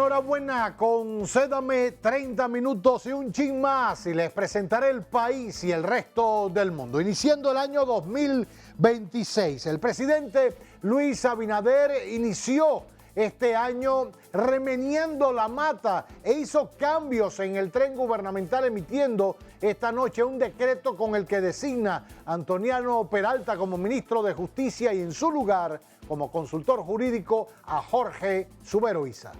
enhorabuena, concédame 30 minutos y un chin más y les presentaré el país y el resto del mundo. Iniciando el año 2026, el presidente Luis Abinader inició este año remeniendo la mata e hizo cambios en el tren gubernamental, emitiendo esta noche un decreto con el que designa a Antoliano Peralta como ministro de Justicia y en su lugar como consultor jurídico a Jorge Subero Isa.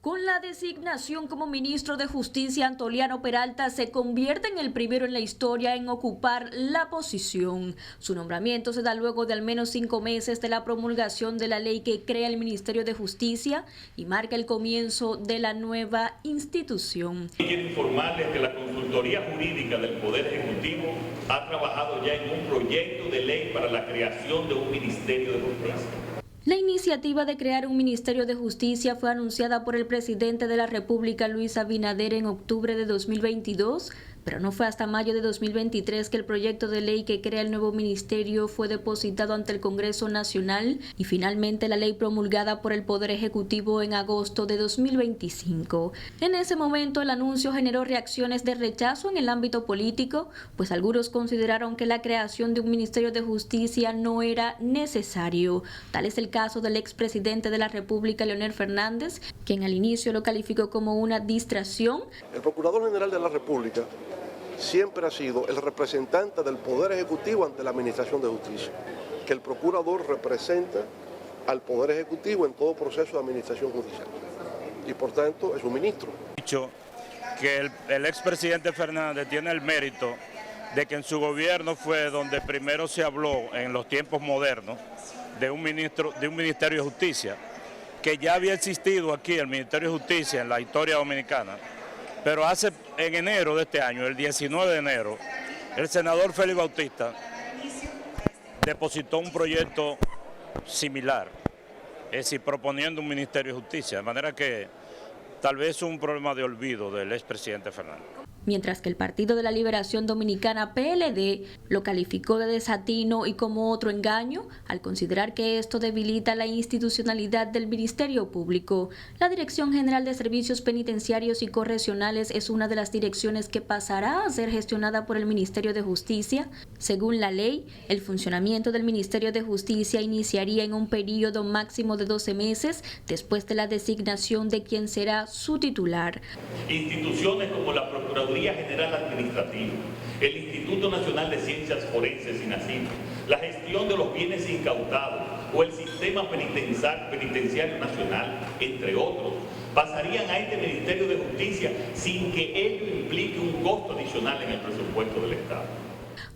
Con la designación como ministro de Justicia, Antoliano Peralta se convierte en el primero en la historia en ocupar la posición. Su nombramiento se da luego de al menos 5 meses de la promulgación de la ley que crea el Ministerio de Justicia y marca el comienzo de la nueva institución. Quiero informarles que la Consultoría Jurídica del Poder Ejecutivo ha trabajado ya en un proyecto de ley para la creación de un Ministerio de Justicia. La iniciativa de crear un Ministerio de Justicia fue anunciada por el presidente de la República, Luis Abinader, en octubre de 2022, pero no fue hasta mayo de 2023 que el proyecto de ley que crea el nuevo ministerio fue depositado ante el Congreso Nacional y finalmente la ley promulgada por el Poder Ejecutivo en agosto de 2025. En ese momento el anuncio generó reacciones de rechazo en el ámbito político, pues algunos consideraron que la creación de un Ministerio de Justicia no era necesario. Tal es el caso del expresidente de la República, Leonel Fernández, quien al inicio lo calificó como una distracción. El Procurador General de la República siempre ha sido el representante del Poder Ejecutivo ante la Administración de Justicia, que el Procurador representa al Poder Ejecutivo en todo proceso de administración judicial y por tanto es un ministro. Dicho que el expresidente Fernández tiene el mérito de que en su gobierno fue donde primero se habló en los tiempos modernos de un Ministerio de Justicia, que ya había existido aquí el Ministerio de Justicia en la historia dominicana. Pero en enero de este año, el 19 de enero, el senador Félix Bautista depositó un proyecto similar, es decir, proponiendo un Ministerio de Justicia, de manera que tal vez es un problema de olvido del expresidente Fernández. Mientras que el Partido de la Liberación Dominicana, PLD, lo calificó de desatino y como otro engaño, al considerar que esto debilita la institucionalidad del Ministerio Público. La Dirección General de Servicios Penitenciarios y Correccionales es una de las direcciones que pasará a ser gestionada por el Ministerio de Justicia. Según la ley, el funcionamiento del Ministerio de Justicia iniciaría en un periodo máximo de 12 meses después de la designación de quien será su titular. Instituciones como la Procuraduría General Administrativa, el Instituto Nacional de Ciencias Forenses, INACIF, la gestión de los bienes incautados o el Sistema Penitenciario Nacional, entre otros, pasarían a este Ministerio de Justicia sin que ello implique un costo adicional en el presupuesto del Estado.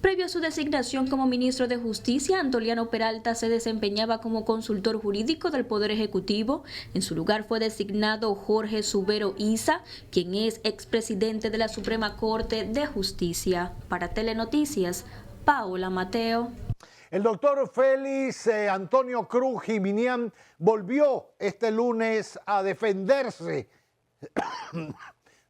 Previo a su designación como ministro de Justicia, Antoliano Peralta se desempeñaba como consultor jurídico del Poder Ejecutivo. En su lugar fue designado Jorge Subero Isa, quien es expresidente de la Suprema Corte de Justicia. Para Telenoticias, Paola Mateo. El doctor Félix Antonio Cruz Jiminián volvió este lunes a defenderse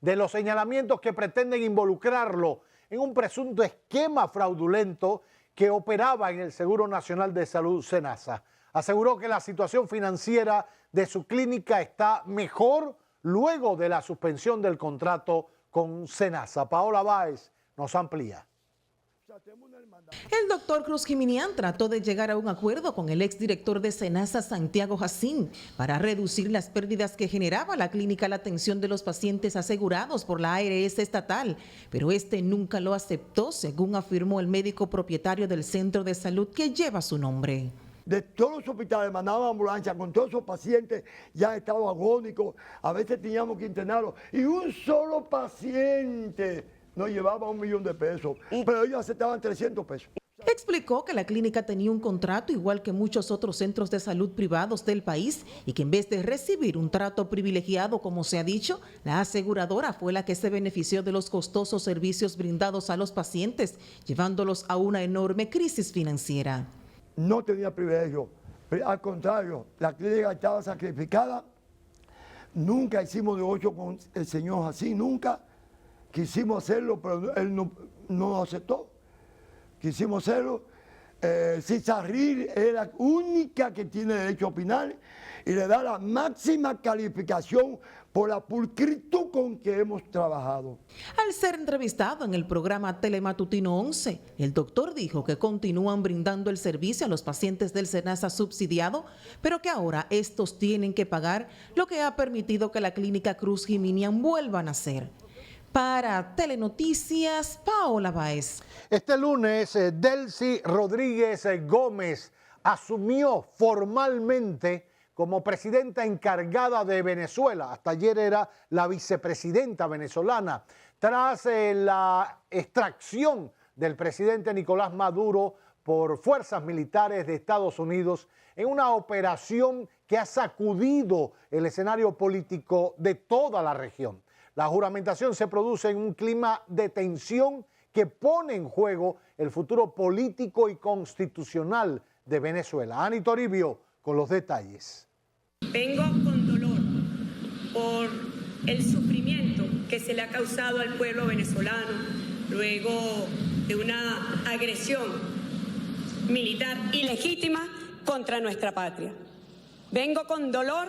de los señalamientos que pretenden involucrarlo en un presunto esquema fraudulento que operaba en el Seguro Nacional de Salud, SENASA. Aseguró que la situación financiera de su clínica está mejor luego de la suspensión del contrato con SENASA. Paola Báez nos amplía. El doctor Cruz Jiminián trató de llegar a un acuerdo con el exdirector de SENASA, Santiago Jacín, para reducir las pérdidas que generaba la clínica a la atención de los pacientes asegurados por la ARS estatal, pero este nunca lo aceptó, según afirmó el médico propietario del centro de salud que lleva su nombre. De todos los hospitales mandaban ambulancia con todos esos pacientes ya estaban agónicos, a veces teníamos que internarlos y un solo paciente nos llevaba $1 millón de pesos, pero ellos aceptaban 300 pesos. Explicó que la clínica tenía un contrato igual que muchos otros centros de salud privados del país y que en vez de recibir un trato privilegiado, como se ha dicho, la aseguradora fue la que se benefició de los costosos servicios brindados a los pacientes, llevándolos a una enorme crisis financiera. No tenía privilegio, al contrario, la clínica estaba sacrificada. Nunca hicimos negocio con el señor Jacín, nunca. Quisimos hacerlo, pero él no aceptó. Quisimos hacerlo. Cizarril es la única que tiene derecho a opinar y le da la máxima calificación por la pulcritud con que hemos trabajado. Al ser entrevistado en el programa Telematutino 11, el doctor dijo que continúan brindando el servicio a los pacientes del SENASA subsidiado, pero que ahora estos tienen que pagar, lo que ha permitido que la clínica Cruz Giminian vuelva a nacer. Para Telenoticias, Paola Báez. Este lunes, Delcy Rodríguez Gómez asumió formalmente como presidenta encargada de Venezuela. Hasta ayer era la vicepresidenta venezolana. Tras la extracción del presidente Nicolás Maduro por fuerzas militares de Estados Unidos en una operación que ha sacudido el escenario político de toda la región. La juramentación se produce en un clima de tensión que pone en juego el futuro político y constitucional de Venezuela. Ani Toribio con los detalles. Vengo con dolor por el sufrimiento que se le ha causado al pueblo venezolano luego de una agresión militar ilegítima contra nuestra patria. Vengo con dolor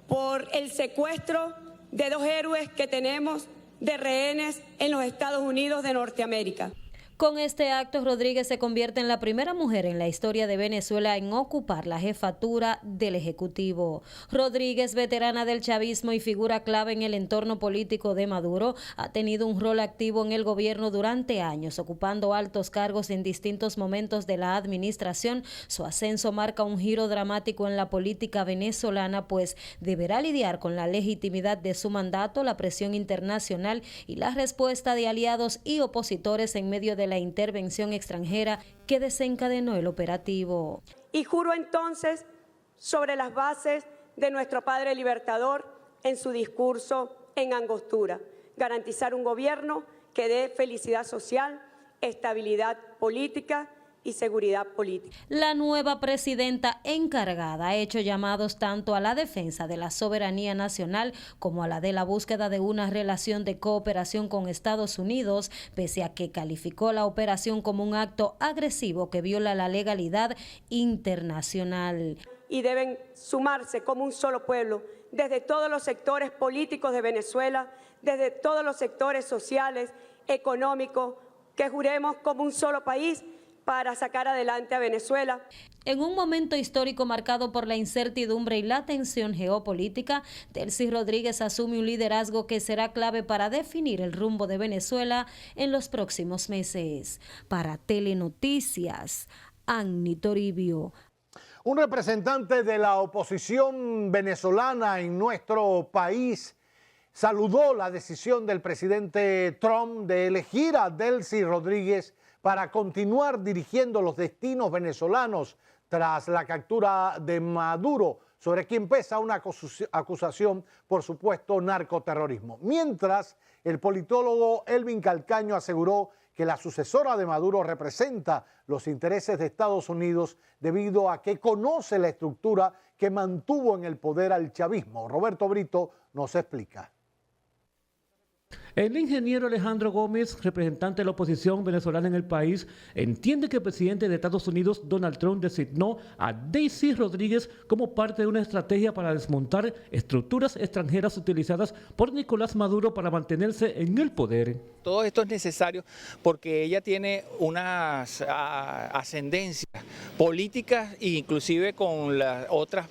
por el secuestro de 2 héroes que tenemos de rehenes en los Estados Unidos de Norteamérica. Con este acto, Rodríguez se convierte en la primera mujer en la historia de Venezuela en ocupar la jefatura del Ejecutivo. Rodríguez, veterana del chavismo y figura clave en el entorno político de Maduro, ha tenido un rol activo en el gobierno durante años, ocupando altos cargos en distintos momentos de la administración. Su ascenso marca un giro dramático en la política venezolana, pues deberá lidiar con la legitimidad de su mandato, la presión internacional y la respuesta de aliados y opositores en medio de la intervención extranjera que desencadenó el operativo. Y juro entonces sobre las bases de nuestro padre libertador en su discurso en Angostura, garantizar un gobierno que dé felicidad social, estabilidad política y seguridad política. La nueva presidenta encargada ha hecho llamados tanto a la defensa de la soberanía nacional como a la de la búsqueda de una relación de cooperación con Estados Unidos, pese a que calificó la operación como un acto agresivo que viola la legalidad internacional. Y deben sumarse como un solo pueblo, desde todos los sectores políticos de Venezuela, desde todos los sectores sociales, económicos, que juremos como un solo país para sacar adelante a Venezuela. En un momento histórico marcado por la incertidumbre y la tensión geopolítica, Delcy Rodríguez asume un liderazgo que será clave para definir el rumbo de Venezuela en los próximos meses. Para Telenoticias, Ani Toribio. Un representante de la oposición venezolana en nuestro país saludó la decisión del presidente Trump de elegir a Delcy Rodríguez para continuar dirigiendo los destinos venezolanos tras la captura de Maduro, sobre quien pesa una acusación por supuesto narcoterrorismo. Mientras, el politólogo Elvin Calcaño aseguró que la sucesora de Maduro representa los intereses de Estados Unidos debido a que conoce la estructura que mantuvo en el poder al chavismo. Roberto Brito nos explica. El ingeniero Alejandro Gómez, representante de la oposición venezolana en el país, entiende que el presidente de Estados Unidos, Donald Trump, designó a Delcy Rodríguez como parte de una estrategia para desmontar estructuras extranjeras utilizadas por Nicolás Maduro para mantenerse en el poder. Todo esto es necesario porque ella tiene unas ascendencias políticas e inclusive con las otras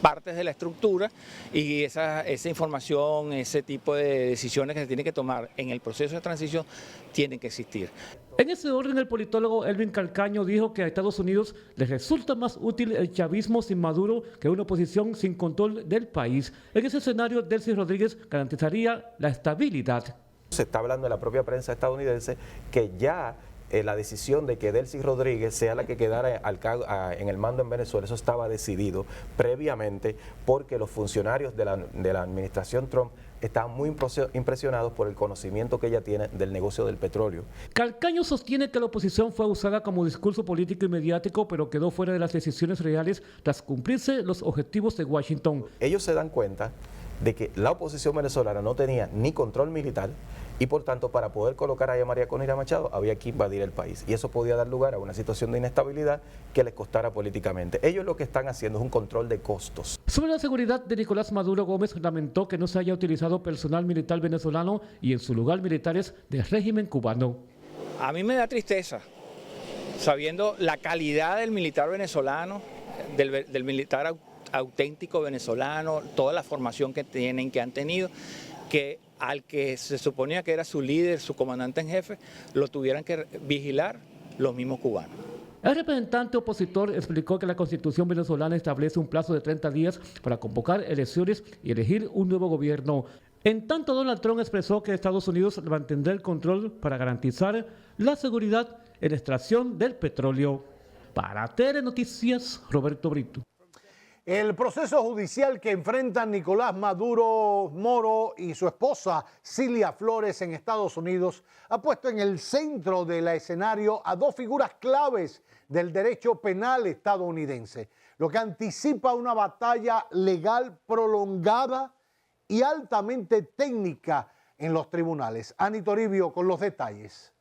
partes de la estructura, y esa información, ese tipo de decisiones que se tienen que tomar en el proceso de transición tienen que existir. En ese orden, el politólogo Elvin Calcaño dijo que a Estados Unidos les resulta más útil el chavismo sin Maduro que una oposición sin control del país. En ese escenario, Delcy Rodríguez garantizaría la estabilidad. Se está hablando en la propia prensa estadounidense que ya la decisión de que Delcy Rodríguez sea la que quedara en el mando en Venezuela, eso estaba decidido previamente porque los funcionarios de la administración Trump estaban muy impresionados por el conocimiento que ella tiene del negocio del petróleo. Calcaño sostiene que la oposición fue usada como discurso político y mediático, pero quedó fuera de las decisiones reales tras cumplirse los objetivos de Washington. Ellos se dan cuenta de que la oposición venezolana no tenía ni control militar y por tanto para poder colocar a María Corina Machado había que invadir el país y eso podía dar lugar a una situación de inestabilidad que les costara políticamente. Ellos lo que están haciendo es un control de costos. Sobre la seguridad de Nicolás Maduro, Gómez lamentó que no se haya utilizado personal militar venezolano y en su lugar militares del régimen cubano. A mí me da tristeza, sabiendo la calidad del militar venezolano, del militar auténtico venezolano, toda la formación que tienen, que han tenido, que al que se suponía que era su líder, su comandante en jefe, lo tuvieran que vigilar los mismos cubanos. El representante opositor explicó que la Constitución venezolana establece un plazo de 30 días para convocar elecciones y elegir un nuevo gobierno. En tanto, Donald Trump expresó que Estados Unidos mantendrá el control para garantizar la seguridad en la extracción del petróleo. Para Telenoticias, Roberto Brito. El proceso judicial que enfrentan Nicolás Maduro Moro y su esposa Cilia Flores en Estados Unidos ha puesto en el centro del escenario a dos figuras claves del derecho penal estadounidense, lo que anticipa una batalla legal prolongada y altamente técnica en los tribunales. Ani Toribio con los detalles.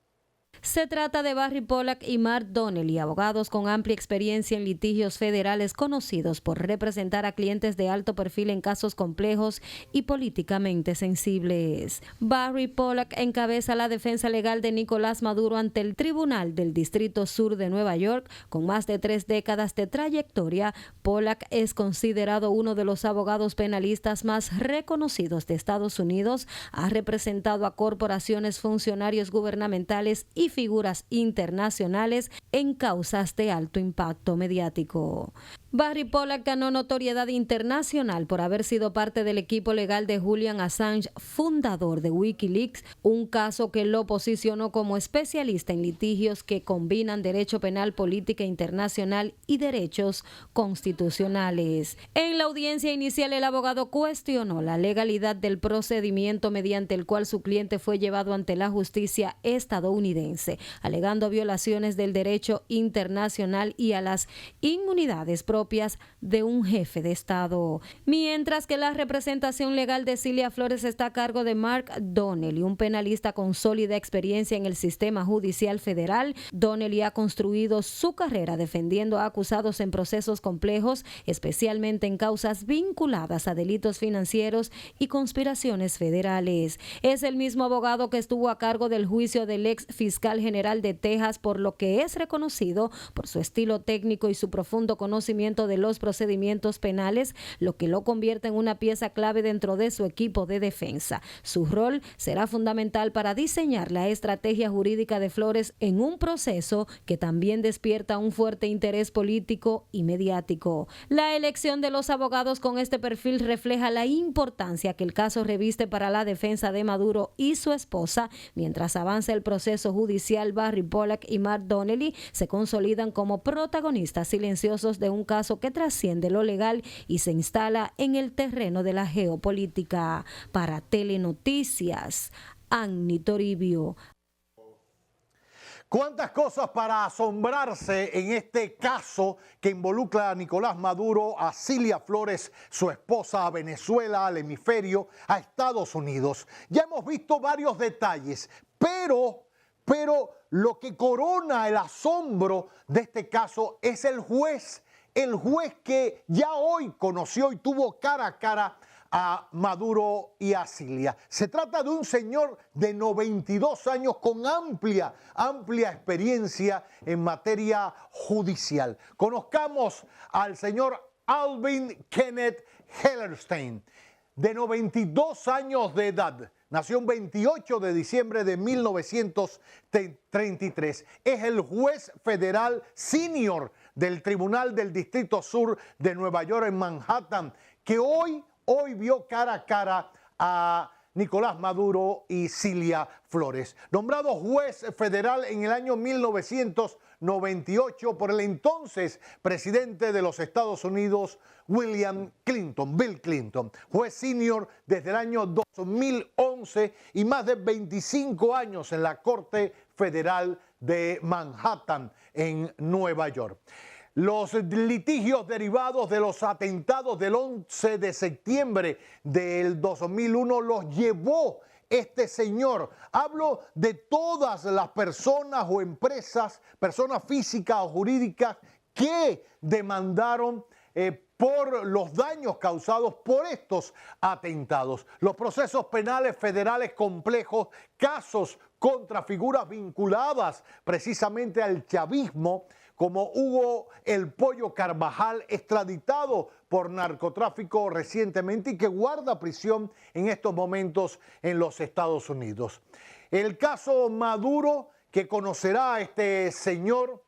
Se trata de Barry Pollack y Mark Donnelly, abogados con amplia experiencia en litigios federales conocidos por representar a clientes de alto perfil en casos complejos y políticamente sensibles. Barry Pollack encabeza la defensa legal de Nicolás Maduro ante el Tribunal del Distrito Sur de Nueva York. Con más de 3 décadas de trayectoria, Pollack es considerado uno de los abogados penalistas más reconocidos de Estados Unidos. Ha representado a corporaciones, funcionarios gubernamentales y figuras internacionales en causas de alto impacto mediático. Barry Pollack ganó notoriedad internacional por haber sido parte del equipo legal de Julian Assange, fundador de Wikileaks, un caso que lo posicionó como especialista en litigios que combinan derecho penal, política internacional y derechos constitucionales. En la audiencia inicial, el abogado cuestionó la legalidad del procedimiento mediante el cual su cliente fue llevado ante la justicia estadounidense, alegando violaciones del derecho internacional y a las inmunidades propias de un jefe de Estado. Mientras que la representación legal de Cilia Flores está a cargo de Mark Donnelly, un penalista con sólida experiencia en el sistema judicial federal. Donnelly ha construido su carrera defendiendo a acusados en procesos complejos, especialmente en causas vinculadas a delitos financieros y conspiraciones federales. Es el mismo abogado que estuvo a cargo del juicio del ex fiscal general de Texas, por lo que es reconocido por su estilo técnico y su profundo conocimiento de los procedimientos penales, lo que lo convierte en una pieza clave dentro de su equipo de defensa. Su rol será fundamental para diseñar la estrategia jurídica de Flores en un proceso que también despierta un fuerte interés político y mediático. La elección de los abogados con este perfil refleja la importancia que el caso reviste para la defensa de Maduro y su esposa. Mientras avanza el proceso judicial, Barry Pollack y Mark Donnelly se consolidan como protagonistas silenciosos de un caso que trasciende lo legal y se instala en el terreno de la geopolítica. Para Telenoticias, Ani Toribio. ¿Cuántas cosas para asombrarse en este caso que involucra a Nicolás Maduro, a Cilia Flores, su esposa, a Venezuela, al hemisferio, a Estados Unidos? Ya hemos visto varios detalles, pero lo que corona el asombro de este caso es el juez que ya hoy conoció y tuvo cara a cara a Maduro y a Cilia. Se trata de un señor de 92 años con amplia experiencia en materia judicial. Conozcamos al señor Alvin Kenneth Hellerstein, de 92 años de edad. Nació el 28 de diciembre de 1933. Es el juez federal senior del Tribunal del Distrito Sur de Nueva York en Manhattan, que hoy vio cara a cara a Nicolás Maduro y Cilia Flores. Nombrado juez federal en el año 1998 por el entonces presidente de los Estados Unidos, Bill Clinton. Juez senior desde el año 2011 y más de 25 años en la Corte Federal de Manhattan, en Nueva York. Los litigios derivados de los atentados del 11 de septiembre del 2001 los llevó este señor. Hablo de todas las personas o empresas, personas físicas o jurídicas que demandaron por los daños causados por estos atentados. Los procesos penales federales complejos, casos contra figuras vinculadas precisamente al chavismo, como Hugo El Pollo Carvajal, extraditado por narcotráfico recientemente y que guarda prisión en estos momentos en los Estados Unidos. El caso Maduro, que conocerá este señor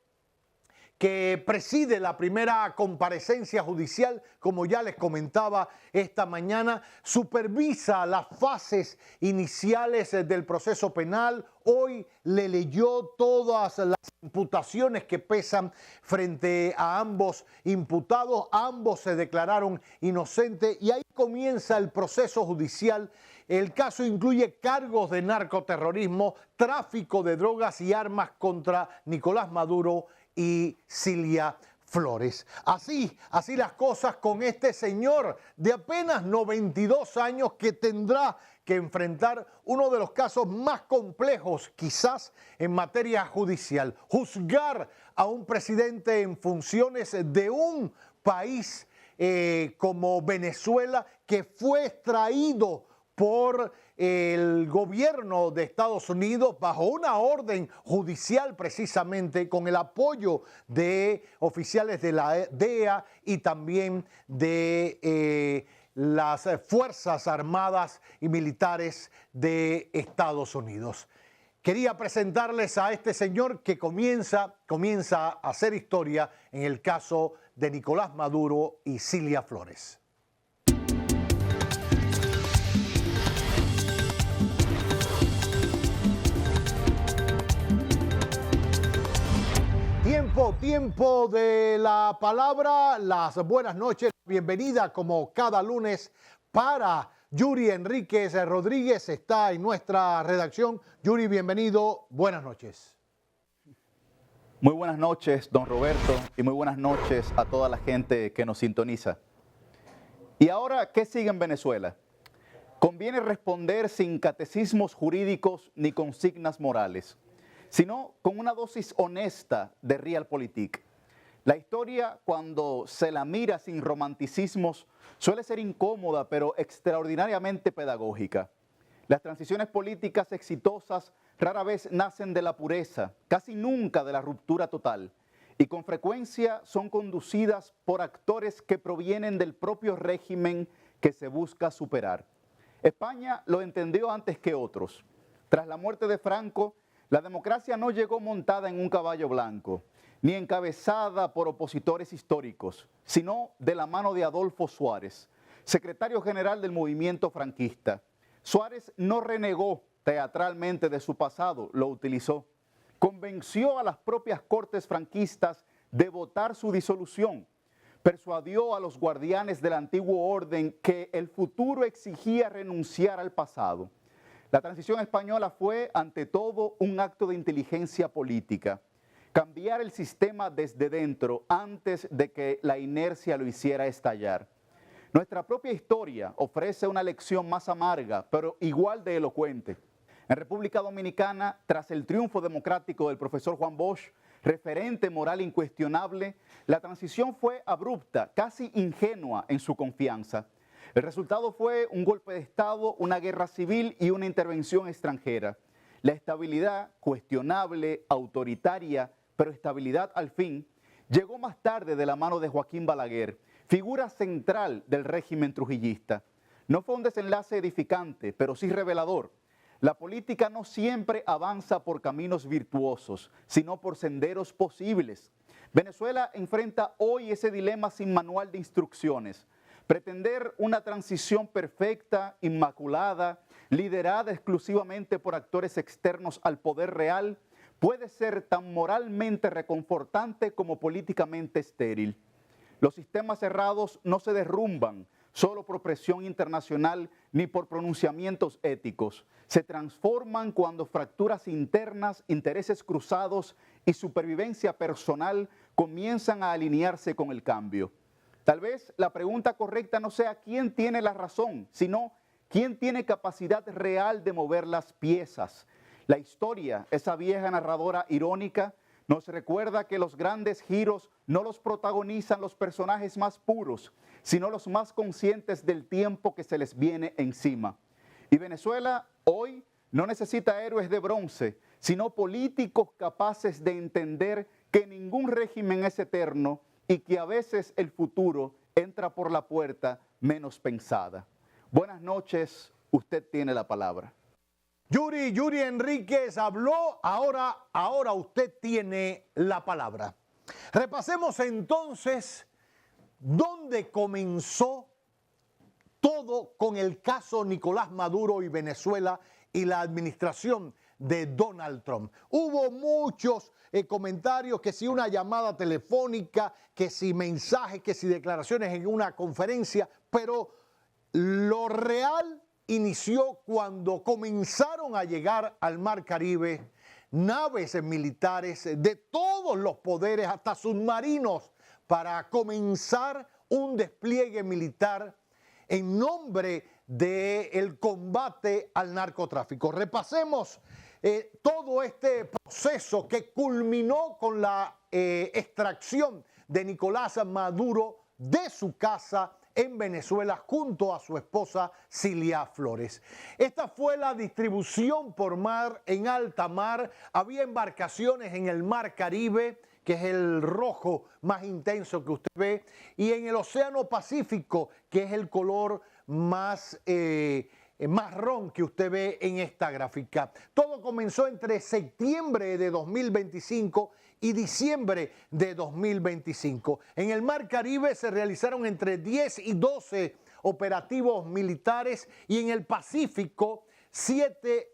que preside la primera comparecencia judicial, como ya les comentaba esta mañana, supervisa las fases iniciales del proceso penal. Hoy le leyó todas las imputaciones que pesan frente a ambos imputados. Ambos se declararon inocentes y ahí comienza el proceso judicial. El caso incluye cargos de narcoterrorismo, tráfico de drogas y armas contra Nicolás Maduro y Cilia Flores. Así las cosas con este señor de apenas 92 años que tendrá que enfrentar uno de los casos más complejos quizás en materia judicial. Juzgar a un presidente en funciones de un país como Venezuela, que fue extraído por el gobierno de Estados Unidos bajo una orden judicial, precisamente con el apoyo de oficiales de la DEA y también de las Fuerzas Armadas y Militares de Estados Unidos. Quería presentarles a este señor que comienza a hacer historia en el caso de Nicolás Maduro y Cilia Flores. Tiempo de la palabra, las buenas noches, bienvenida como cada lunes para Yuri Enríquez Rodríguez, está en nuestra redacción. Yuri, bienvenido, buenas noches. Muy buenas noches, don Roberto, y muy buenas noches a toda la gente que nos sintoniza. ¿Y ahora qué sigue en Venezuela? Conviene responder sin catecismos jurídicos ni consignas morales, sino con una dosis honesta de realpolitik. La historia, cuando se la mira sin romanticismos, suele ser incómoda, pero extraordinariamente pedagógica. Las transiciones políticas exitosas rara vez nacen de la pureza, casi nunca de la ruptura total, y con frecuencia son conducidas por actores que provienen del propio régimen que se busca superar. España lo entendió antes que otros. Tras la muerte de Franco, la democracia no llegó montada en un caballo blanco, ni encabezada por opositores históricos, sino de la mano de Adolfo Suárez, secretario general del movimiento franquista. Suárez no renegó teatralmente de su pasado, lo utilizó. Convenció a las propias cortes franquistas de votar su disolución. Persuadió a los guardianes del antiguo orden que el futuro exigía renunciar al pasado. La transición española fue, ante todo, un acto de inteligencia política. Cambiar el sistema desde dentro antes de que la inercia lo hiciera estallar. Nuestra propia historia ofrece una lección más amarga, pero igual de elocuente. En República Dominicana, tras el triunfo democrático del profesor Juan Bosch, referente moral incuestionable, la transición fue abrupta, casi ingenua en su confianza. El resultado fue un golpe de Estado, una guerra civil y una intervención extranjera. La estabilidad, cuestionable, autoritaria, pero estabilidad al fin, llegó más tarde de la mano de Joaquín Balaguer, figura central del régimen trujillista. No fue un desenlace edificante, pero sí revelador. La política no siempre avanza por caminos virtuosos, sino por senderos posibles. Venezuela enfrenta hoy ese dilema sin manual de instrucciones. Pretender una transición perfecta, inmaculada, liderada exclusivamente por actores externos al poder real, puede ser tan moralmente reconfortante como políticamente estéril. Los sistemas cerrados no se derrumban solo por presión internacional ni por pronunciamientos éticos. Se transforman cuando fracturas internas, intereses cruzados y supervivencia personal comienzan a alinearse con el cambio. Tal vez la pregunta correcta no sea quién tiene la razón, sino quién tiene capacidad real de mover las piezas. La historia, esa vieja narradora irónica, nos recuerda que los grandes giros no los protagonizan los personajes más puros, sino los más conscientes del tiempo que se les viene encima. Y Venezuela hoy no necesita héroes de bronce, sino políticos capaces de entender que ningún régimen es eterno y que a veces el futuro entra por la puerta menos pensada. Buenas noches, usted tiene la palabra. Yuri Enríquez habló, ahora usted tiene la palabra. Repasemos entonces dónde comenzó todo con el caso Nicolás Maduro y Venezuela y la administración de Donald Trump. Hubo muchos comentarios, que si una llamada telefónica, que si mensajes, que si declaraciones en una conferencia, pero lo real inició cuando comenzaron a llegar al Mar Caribe naves militares de todos los poderes, hasta submarinos, para comenzar un despliegue militar en nombre del combate al narcotráfico. Repasemos todo este proceso que culminó con la extracción de Nicolás Maduro de su casa en Venezuela junto a su esposa Cilia Flores. Esta fue la distribución por mar en alta mar. Había embarcaciones en el Mar Caribe, que es el rojo más intenso que usted ve, y en el Océano Pacífico, que es el color más marrón que usted ve en esta gráfica. Todo comenzó entre septiembre de 2025 y diciembre de 2025. En el Mar Caribe se realizaron entre 10 y 12 operativos militares y en el Pacífico 7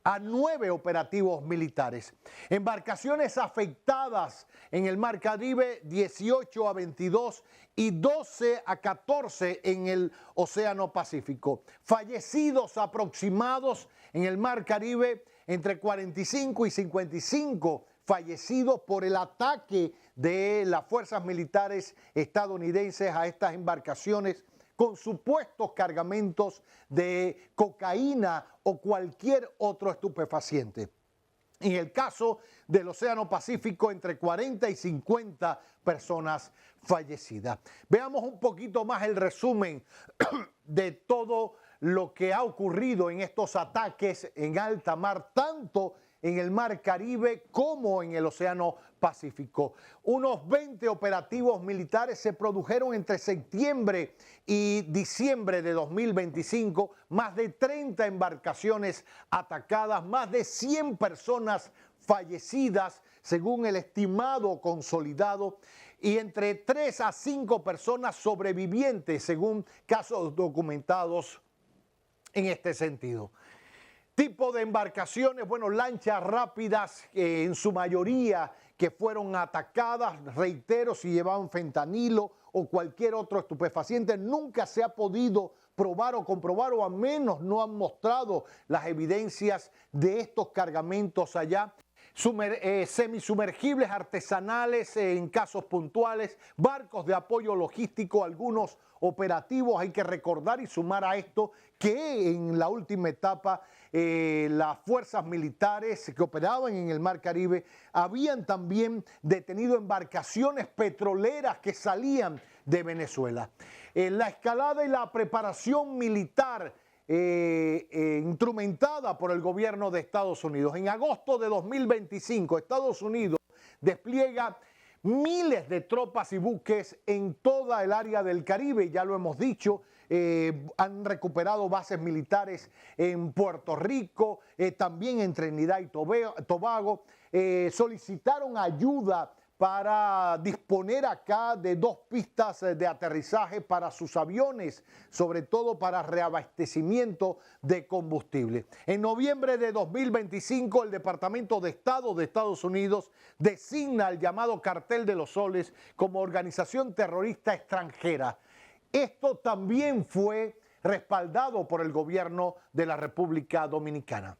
a 9 operativos militares. Embarcaciones afectadas en el Mar Caribe, 18 a 22 y 12 a 14 en el Océano Pacífico. Fallecidos aproximados en el Mar Caribe, entre 45 y 55 fallecidos por el ataque de las fuerzas militares estadounidenses a estas embarcaciones con supuestos cargamentos de cocaína o cualquier otro estupefaciente. En el caso del Océano Pacífico, entre 40 y 50 personas fallecidas. Veamos un poquito más el resumen de todo lo que ha ocurrido en estos ataques en alta mar, tanto en el Mar Caribe como en el Océano Pacífico. Unos 20 operativos militares se produjeron entre septiembre y diciembre de 2025, más de 30 embarcaciones atacadas, más de 100 personas fallecidas, según el estimado consolidado, y entre 3 a 5 personas sobrevivientes, según casos documentados en este sentido. Tipo de embarcaciones, bueno, lanchas rápidas, en su mayoría que fueron atacadas, reitero, si llevaban fentanilo o cualquier otro estupefaciente. Nunca se ha podido probar o comprobar, o al menos no han mostrado las evidencias de estos cargamentos allá. Semisumergibles artesanales en casos puntuales, barcos de apoyo logístico, algunos operativos. Hay que recordar y sumar a esto que en la última etapa las fuerzas militares que operaban en el Mar Caribe habían también detenido embarcaciones petroleras que salían de Venezuela. La escalada y la preparación militar instrumentada por el gobierno de Estados Unidos. En agosto de 2025, Estados Unidos despliega miles de tropas y buques en toda el área del Caribe, ya lo hemos dicho. Han recuperado bases militares en Puerto Rico, también en Trinidad y Tobago. Solicitaron ayuda para disponer acá de 2 pistas de aterrizaje para sus aviones, sobre todo para reabastecimiento de combustible. En noviembre de 2025, el Departamento de Estado de Estados Unidos designa al llamado Cartel de los Soles como organización terrorista extranjera. Esto también fue respaldado por el gobierno de la República Dominicana.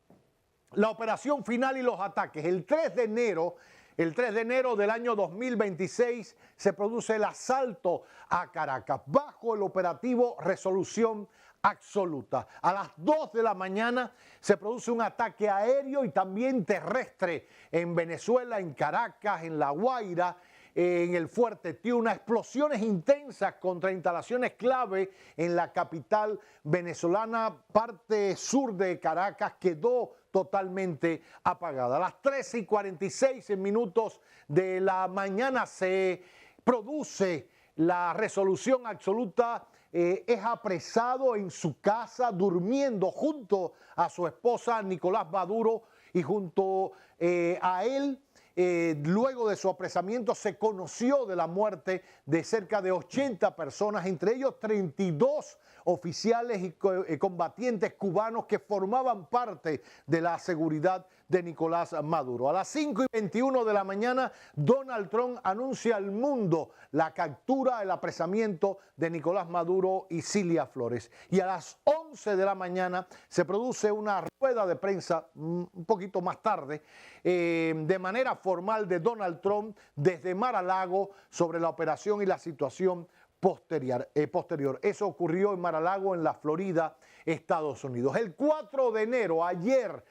La operación final y los ataques. El 3 de enero El 3 de enero del año 2026 se produce el asalto a Caracas bajo el operativo Resolución Absoluta. A las 2 de la mañana se produce un ataque aéreo y también terrestre en Venezuela, en Caracas, en La Guaira, en el Fuerte Tiuna, explosiones intensas contra instalaciones clave en la capital venezolana. Parte sur de Caracas quedó totalmente apagada. A las 13:46 minutos de la mañana se produce la Resolución Absoluta. Es apresado en su casa durmiendo junto a su esposa Nicolás Maduro y junto a él. Luego de su apresamiento se conoció de la muerte de cerca de 80 personas, entre ellos 32 oficiales y combatientes cubanos que formaban parte de la seguridad de Nicolás Maduro. A las 5:21 de la mañana, Donald Trump anuncia al mundo la captura, el apresamiento de Nicolás Maduro y Cilia Flores. Y a las 11 de la mañana se produce una rueda de prensa un poquito más tarde, de manera formal de Donald Trump desde Mar-a-Lago sobre la operación y la situación posterior. Eso ocurrió en Mar-a-Lago, en la Florida, Estados Unidos. El 4 de enero, ayer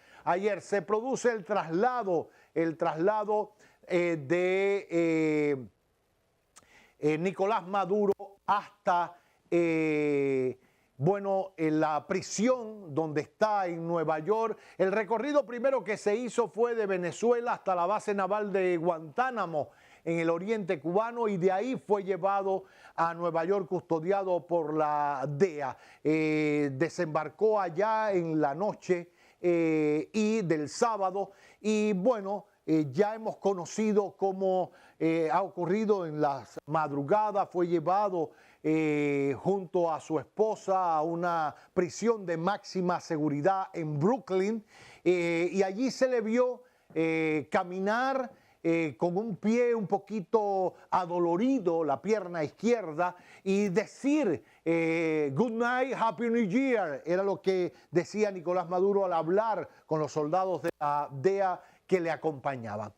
se produce el traslado de Nicolás Maduro hasta en la prisión donde está en Nueva York. El recorrido primero que se hizo fue de Venezuela hasta la base naval de Guantánamo en el oriente cubano, y de ahí fue llevado a Nueva York custodiado por la DEA. Desembarcó allá en la noche y del sábado, y ya hemos conocido cómo ha ocurrido en las madrugadas. Fue llevado junto a su esposa a una prisión de máxima seguridad en Brooklyn, y allí se le vio caminar con un pie un poquito adolorido, la pierna izquierda, y decir good night, happy new year, era lo que decía Nicolás Maduro al hablar con los soldados de la DEA que le acompañaban.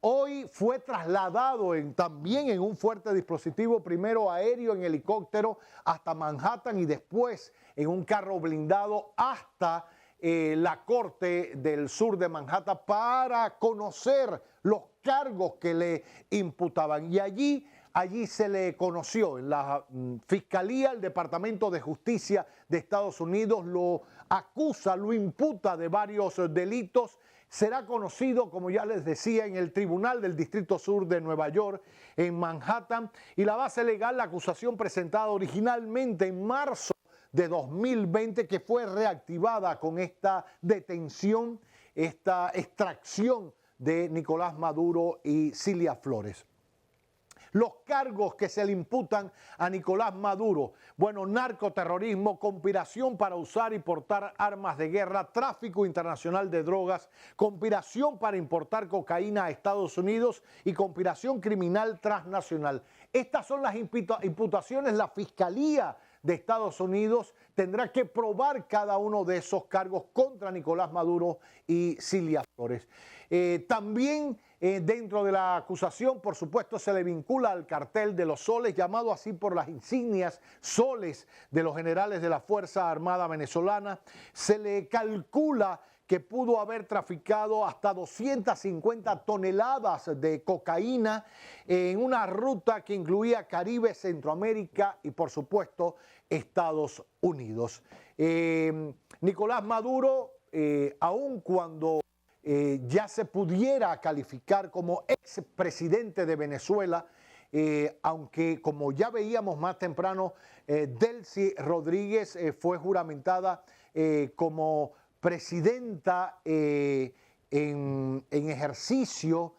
Hoy fue trasladado también en un fuerte dispositivo, primero aéreo en helicóptero hasta Manhattan y después en un carro blindado hasta la corte del sur de Manhattan para conocer los cargos que le imputaban. Y allí se le conoció en la Fiscalía, el Departamento de Justicia de Estados Unidos lo acusa, lo imputa de varios delitos. Será conocido, como ya les decía, en el Tribunal del Distrito Sur de Nueva York, en Manhattan. Y la base legal, la acusación presentada originalmente en marzo de 2020, que fue reactivada con esta detención, esta extracción de Nicolás Maduro y Cilia Flores. Los cargos que se le imputan a Nicolás Maduro, narcoterrorismo, conspiración para usar y portar armas de guerra, tráfico internacional de drogas, conspiración para importar cocaína a Estados Unidos y conspiración criminal transnacional. Estas son las imputaciones. La Fiscalía de Estados Unidos tendrá que probar cada uno de esos cargos contra Nicolás Maduro y Cilia Flores. También dentro de la acusación, por supuesto, se le vincula al cartel de los soles, llamado así por las insignias soles de los generales de la Fuerza Armada venezolana. Se le calcula que pudo haber traficado hasta 250 toneladas de cocaína en una ruta que incluía Caribe, Centroamérica y, por supuesto, Estados Unidos. Nicolás Maduro, aun cuando ya se pudiera calificar como expresidente de Venezuela, aunque como ya veíamos más temprano, Delcy Rodríguez fue juramentada como presidenta en ejercicio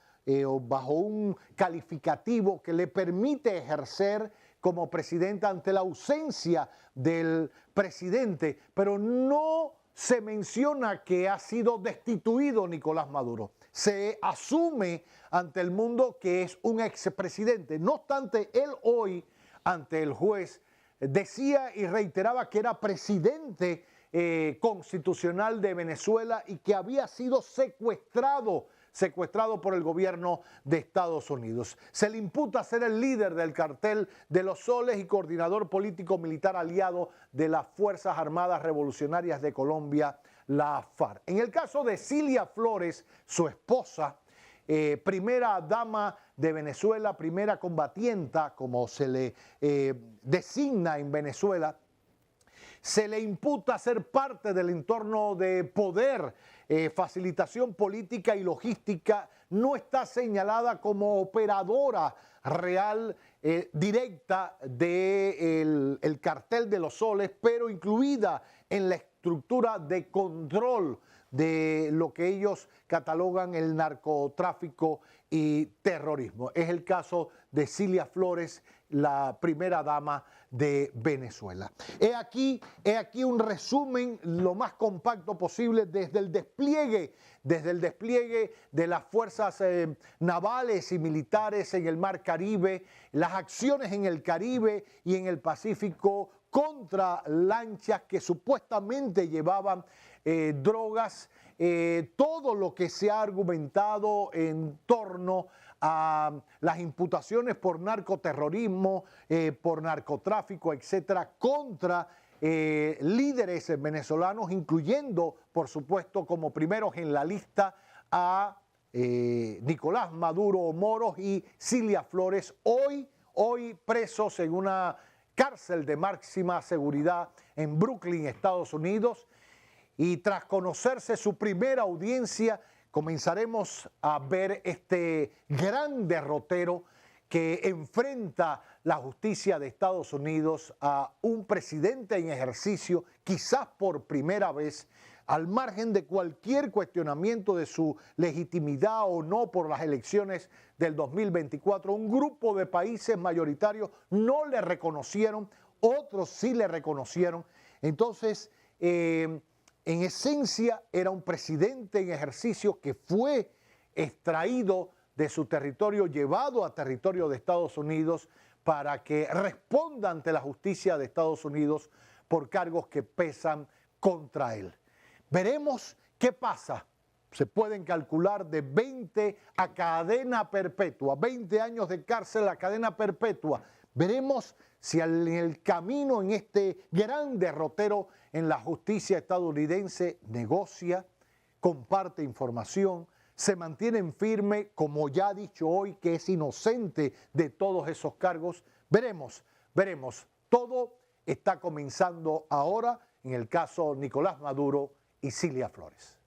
bajo un calificativo que le permite ejercer como presidenta ante la ausencia del presidente, pero no se menciona que ha sido destituido Nicolás Maduro. Se asume ante el mundo que es un expresidente. No obstante, él hoy, ante el juez, decía y reiteraba que era presidente constitucional de Venezuela y que había sido secuestrado secuestrado por el gobierno de Estados Unidos. Se le imputa ser el líder del cartel de los Soles y coordinador político-militar aliado de las Fuerzas Armadas Revolucionarias de Colombia, la FARC. En el caso de Cilia Flores, su esposa, primera dama de Venezuela, primera combatienta, como se le designa en Venezuela, se le imputa ser parte del entorno de poder, facilitación política y logística. No está señalada como operadora real directa del cartel de los Soles, pero incluida en la estructura de control de lo que ellos catalogan el narcotráfico y terrorismo. Es el caso de Cilia Flores, la primera dama de Venezuela. He aquí un resumen lo más compacto posible desde el despliegue de las fuerzas navales y militares en el Mar Caribe, las acciones en el Caribe y en el Pacífico contra lanchas que supuestamente llevaban drogas, todo lo que se ha argumentado en torno a las imputaciones por narcoterrorismo, por narcotráfico, etcétera, contra líderes venezolanos, incluyendo, por supuesto, como primeros en la lista a Nicolás Maduro Moros y Cilia Flores, hoy presos en una cárcel de máxima seguridad en Brooklyn, Estados Unidos. Y tras conocerse su primera audiencia, comenzaremos a ver este gran derrotero que enfrenta la justicia de Estados Unidos a un presidente en ejercicio, quizás por primera vez, al margen de cualquier cuestionamiento de su legitimidad o no por las elecciones del 2024. Un grupo de países mayoritarios no le reconocieron, otros sí le reconocieron. Entonces, en esencia, era un presidente en ejercicio que fue extraído de su territorio, llevado a territorio de Estados Unidos para que responda ante la justicia de Estados Unidos por cargos que pesan contra él. Veremos qué pasa. Se pueden calcular de 20 a cadena perpetua, 20 años de cárcel a cadena perpetua. Veremos si en el camino, en este gran derrotero en la justicia estadounidense, negocia, comparte información, se mantiene firme, como ya ha dicho hoy, que es inocente de todos esos cargos. Veremos. Todo está comenzando ahora en el caso Nicolás Maduro y Cilia Flores.